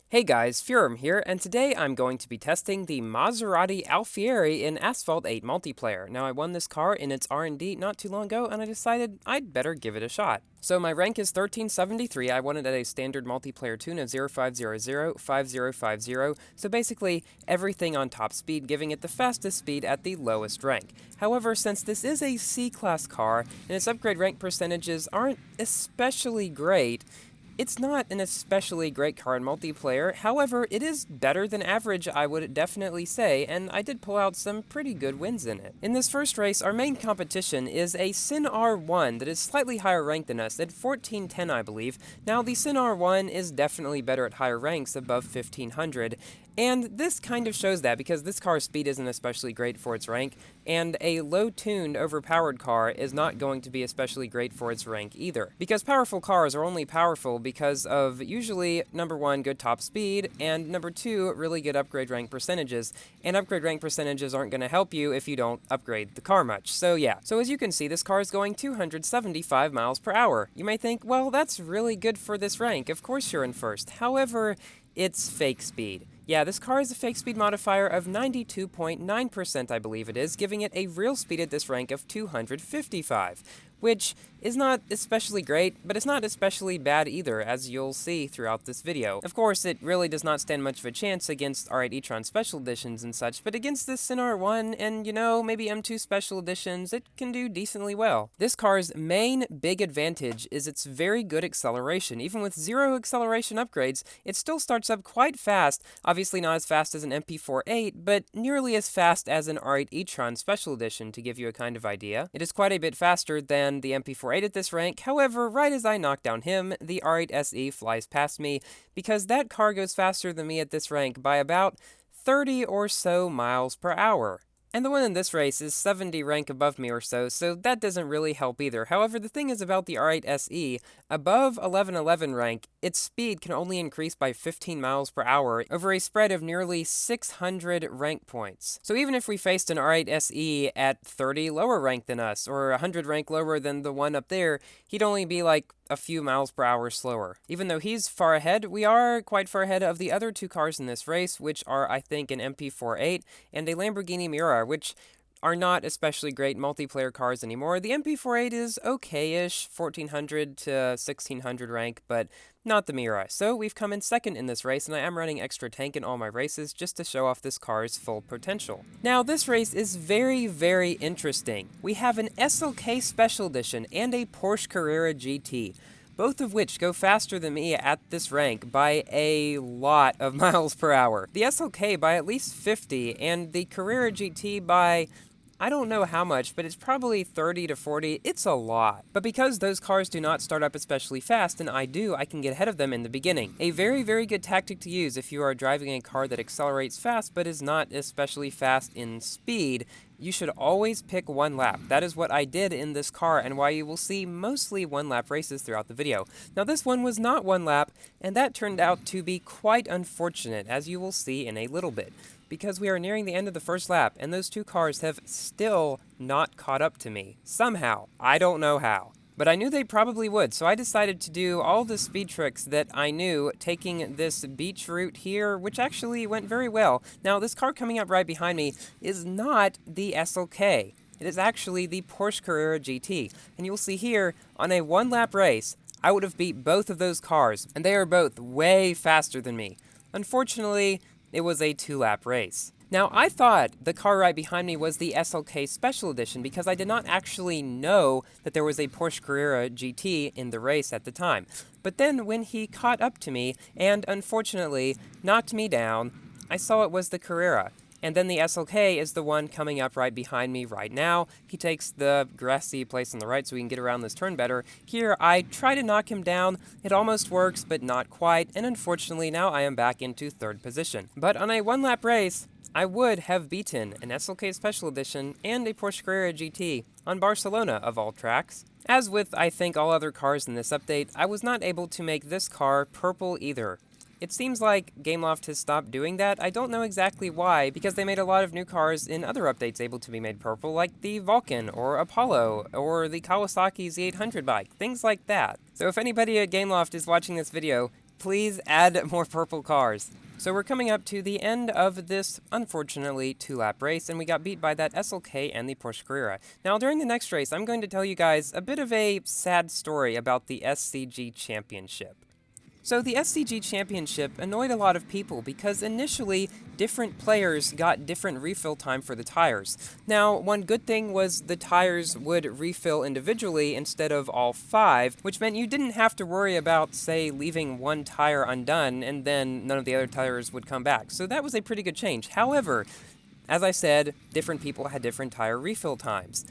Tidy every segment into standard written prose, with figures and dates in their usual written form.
Hey guys, Furum here, and today I'm going to be testing the Maserati Alfieri in Asphalt 8 multiplayer. Now, I won this car in its R&D not too long ago, and I decided I'd better give it a shot. So my rank is 1373, I won it at a standard multiplayer tune of 0500, 5050, so basically everything on top speed, giving it the fastest speed at the lowest rank. However, since this is a C-class car, and its upgrade rank percentages aren't especially great, it's not an especially great car in multiplayer, however, it is better than average, I would definitely say, and I did pull out some pretty good wins in it. In this first race, our main competition is a Sin R1 that is slightly higher ranked than us, at 1410 I believe. Now, the Sin R1 is definitely better at higher ranks, above 1500, and this kind of shows that because this car's speed isn't especially great for its rank, and a low-tuned, overpowered car is not going to be especially great for its rank either. Because powerful cars are only powerful because of usually, number one, good top speed, and number two, really good upgrade rank percentages. And upgrade rank percentages aren't going to help you if you don't upgrade the car much. So yeah, so as you can see, this car is going 275 miles per hour. You may think, well, that's really good for this rank. Of course you're in first. However, it's fake speed. Yeah, this car has a fake speed modifier of 92.9%, I believe it is, giving it a real speed at this rank of 255, which is not especially great, but it's not especially bad either, as you'll see throughout this video. Of course, it really does not stand much of a chance against R8 e-tron Special Editions and such, but against this Sin R1 and, maybe M2 Special Editions, it can do decently well. This car's main big advantage is its very good acceleration. Even with zero acceleration upgrades, it still starts up quite fast, obviously not as fast as an MP48, but nearly as fast as an R8 e-tron Special Edition, to give you a kind of idea. It is quite a bit faster than the MP48 at this rank, however, right as I knock down him, the R8 SE flies past me, because that car goes faster than me at this rank by about 30 or so miles per hour. And the one in this race is 70 rank above me or so that doesn't really help either. However, the thing is about the R8 SE, above 1111 rank, its speed can only increase by 15 miles per hour over a spread of nearly 600 rank points. So even if we faced an R8 SE at 30 lower rank than us, or 100 rank lower than the one up there, he'd only be like a few miles per hour slower. Even though he's far ahead, we are quite far ahead of the other two cars in this race, which are, I think, an MP48 and a Lamborghini Miura, which are not especially great multiplayer cars anymore. The MP48 is okay-ish, 1400 to 1600 rank, but not the Miura. So we've come in second in this race, and I am running extra tank in all my races just to show off this car's full potential. Now, this race is very, very interesting. We have an SLK Special Edition and a Porsche Carrera GT, both of which go faster than me at this rank by a lot of miles per hour. The SLK by at least 50, and the Carrera GT by I don't know how much, but it's probably 30 to 40. It's a lot. But because those cars do not start up especially fast, and I do, I can get ahead of them in the beginning. A very, very good tactic to use if you are driving a car that accelerates fast but is not especially fast in speed. You should always pick one lap. That is what I did in this car, and why you will see mostly one-lap races throughout the video. Now, this one was not one lap, and that turned out to be quite unfortunate, as you will see in a little bit, because we are nearing the end of the first lap, and those two cars have still not caught up to me. Somehow. I don't know how. But I knew they probably would, so I decided to do all the speed tricks that I knew, taking this beach route here, which actually went very well. Now, this car coming up right behind me is not the SLK. It is actually the Porsche Carrera GT. And you'll see here, on a one-lap race, I would have beat both of those cars, and they are both way faster than me. Unfortunately, it was a two-lap race. Now, I thought the car right behind me was the SLK Special Edition because I did not actually know that there was a Porsche Carrera GT in the race at the time. But then when he caught up to me and, unfortunately, knocked me down, I saw it was the Carrera. And then the SLK is the one coming up right behind me right now. He takes the grassy place on the right so we can get around this turn better. Here, I try to knock him down. It almost works, but not quite. And unfortunately, now I am back into third position. But on a one-lap race, I would have beaten an SLK Special Edition and a Porsche Carrera GT on Barcelona, of all tracks. As with, I think, all other cars in this update, I was not able to make this car purple either. It seems like Gameloft has stopped doing that. I don't know exactly why, because they made a lot of new cars in other updates able to be made purple, like the Vulcan, or Apollo, or the Kawasaki Z800 bike, things like that. So if anybody at Gameloft is watching this video, Please add more purple cars. So we're coming up to the end of this, unfortunately, 2-lap race, and we got beat by that SLK and the Porsche Carrera. Now, during the next race, I'm going to tell you guys a bit of a sad story about the SCG Championship. So the SCG Championship annoyed a lot of people because initially different players got different refill time for the tires. Now, one good thing was the tires would refill individually instead of all 5, which meant you didn't have to worry about, say, leaving one tire undone and then none of the other tires would come back. So that was a pretty good change. However, as I said, different people had different tire refill times.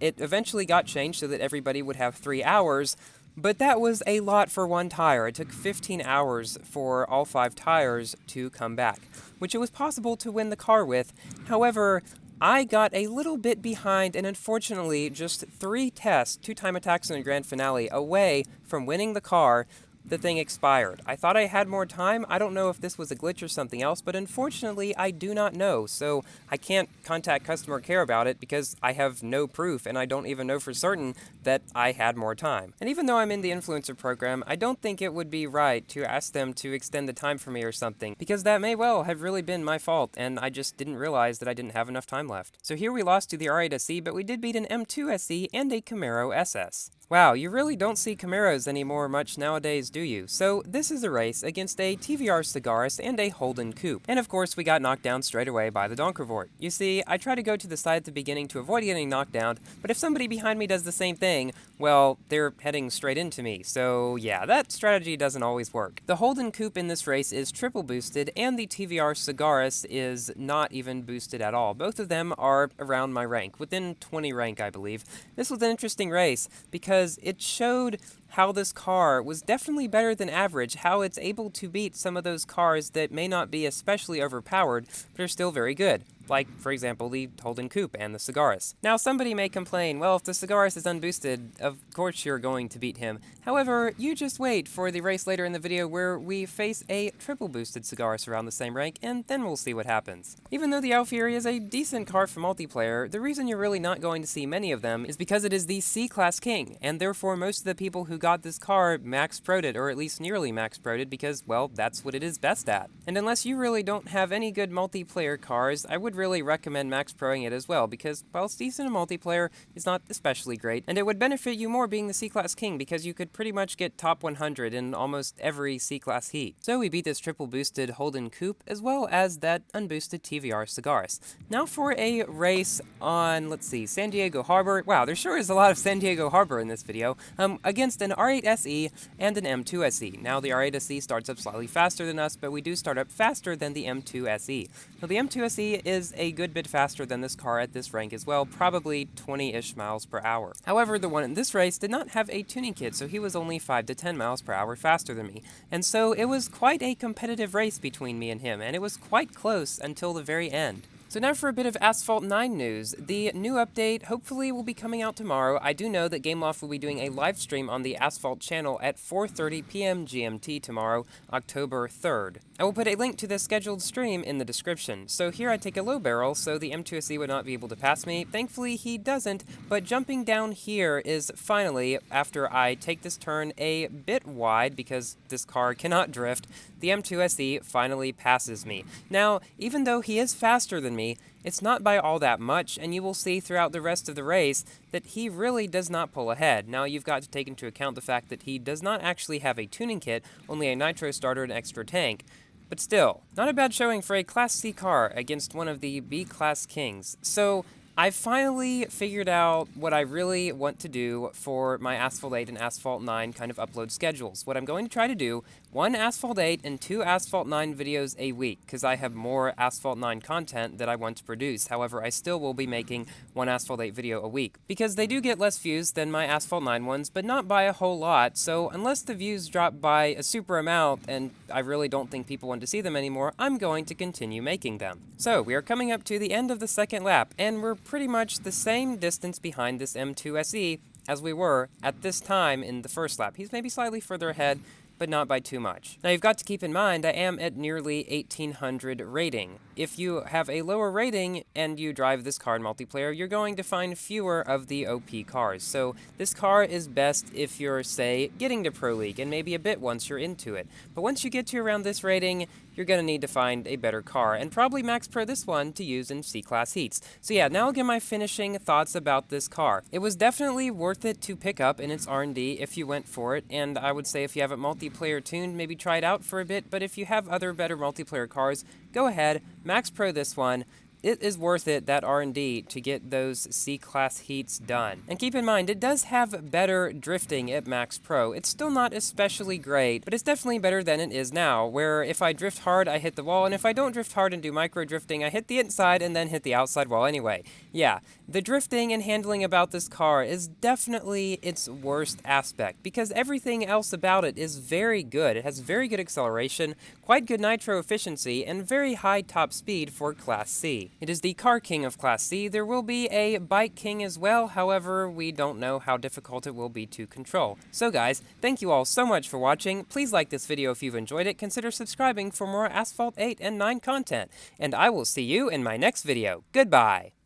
It eventually got changed so that everybody would have 3 hours, but that was a lot for one tire. It took 15 hours for all 5 tires to come back, which it was possible to win the car with. However, I got a little bit behind and unfortunately just 3 tests, 2 time attacks in the grand finale, away from winning the car. The thing expired. I thought I had more time. I don't know if this was a glitch or something else, but unfortunately I do not know, so I can't contact customer care about it because I have no proof and I don't even know for certain that I had more time. And even though I'm in the influencer program, I don't think it would be right to ask them to extend the time for me or something, because that may well have really been my fault and I just didn't realize that I didn't have enough time left. So here we lost to the R8 SE, but we did beat an M2 SE and a Camaro SS. Wow, you really don't see Camaros anymore much nowadays, do you? So this is a race against a TVR Cigaris and a Holden Coupe. And of course we got knocked down straight away by the Donkervort. You see, I try to go to the side at the beginning to avoid getting knocked down, but if somebody behind me does the same thing, well, they're heading straight into me. So yeah, that strategy doesn't always work. The Holden Coupe in this race is triple boosted, and the TVR Cigaris is not even boosted at all. Both of them are around my rank, within 20 rank, I believe. This was an interesting race because it showed how this car was definitely better than average, how it's able to beat some of those cars that may not be especially overpowered, but are still very good. Like, for example, the Holden Coupe and the Cigaris. Now, somebody may complain, well, if the Cigaris is unboosted, of course you're going to beat him. However, you just wait for the race later in the video where we face a triple boosted Cigaris around the same rank, and then we'll see what happens. Even though the Alfieri is a decent car for multiplayer, the reason you're really not going to see many of them is because it is the C-Class King, and therefore most of the people who got this car max-pro'd it, or at least nearly max-pro'd it, because, well, that's what it is best at. And unless you really don't have any good multiplayer cars, I would really recommend max-proing it as well, because while it's decent in multiplayer, it's not especially great, and it would benefit you more being the C-Class King, because you could pretty much get top 100 in almost every C-Class heat. So we beat this triple boosted Holden Coupe, as well as that unboosted TVR Cigaris. Now for a race on, let's see, San Diego Harbor. Wow, there sure is a lot of San Diego Harbor in this video, against an R8 SE and an M2 SE. Now the R8 SE starts up slightly faster than us, but we do start up faster than the M2 SE. Now the M2 SE is a good bit faster than this car at this rank as well, probably 20-ish miles per hour. However, the one in this race did not have a tuning kit, so he was only 5 to 10 miles per hour faster than me. And so it was quite a competitive race between me and him, and it was quite close until the very end. So now for a bit of Asphalt 9 news. The new update hopefully will be coming out tomorrow. I do know that Gameloft will be doing a live stream on the Asphalt channel at 4:30 p.m. GMT tomorrow, October 3rd. I will put a link to the scheduled stream in the description. So here I take a low barrel so the M2SE would not be able to pass me. Thankfully he doesn't, but jumping down here is finally, after I take this turn a bit wide because this car cannot drift, the M2SE finally passes me. Now, even though he is faster than me, it's not by all that much, and you will see throughout the rest of the race that he really does not pull ahead. Now, you've got to take into account the fact that he does not actually have a tuning kit, only a nitro starter and extra tank. But still, not a bad showing for a Class C car against one of the B-Class Kings. So, I finally figured out what I really want to do for my Asphalt 8 and Asphalt 9 kind of upload schedules. What I'm going to try to do, 1 Asphalt 8 and 2 Asphalt 9 videos a week, because I have more Asphalt 9 content that I want to produce. However, I still will be making 1 Asphalt 8 video a week, because they do get less views than my Asphalt 9 ones, but not by a whole lot, so unless the views drop by a super amount, and I really don't think people want to see them anymore, I'm going to continue making them. So, we are coming up to the end of the second lap, and we're pretty much the same distance behind this M2 SE as we were at this time in the first lap. He's maybe slightly further ahead, but not by too much. Now you've got to keep in mind I am at nearly 1800 rating. If you have a lower rating and you drive this car in multiplayer, you're going to find fewer of the OP cars. So this car is best if you're, say, getting to Pro League, and maybe a bit once you're into it. But once you get to around this rating, you're going to need to find a better car, and probably Max Pro this one to use in C-Class heats. So yeah, now I'll give my finishing thoughts about this car. It was definitely worth it to pick up in its R&D if you went for it, and I would say if you have it multiplayer tuned, maybe try it out for a bit, but if you have other better multiplayer cars, go ahead, Max Pro this one. It is worth it, that R&D, to get those C-Class heats done. And keep in mind, it does have better drifting at Max Pro. It's still not especially great, but it's definitely better than it is now, where if I drift hard, I hit the wall, and if I don't drift hard and do micro drifting, I hit the inside and then hit the outside wall anyway. Yeah, the drifting and handling about this car is definitely its worst aspect, because everything else about it is very good. It has very good acceleration, quite good nitro efficiency, and very high top speed for Class C. It is the car king of Class C. There will be a bike king as well, however, we don't know how difficult it will be to control. So guys, thank you all so much for watching. Please like this video if you've enjoyed it. Consider subscribing for more Asphalt 8 and 9 content. And I will see you in my next video. Goodbye!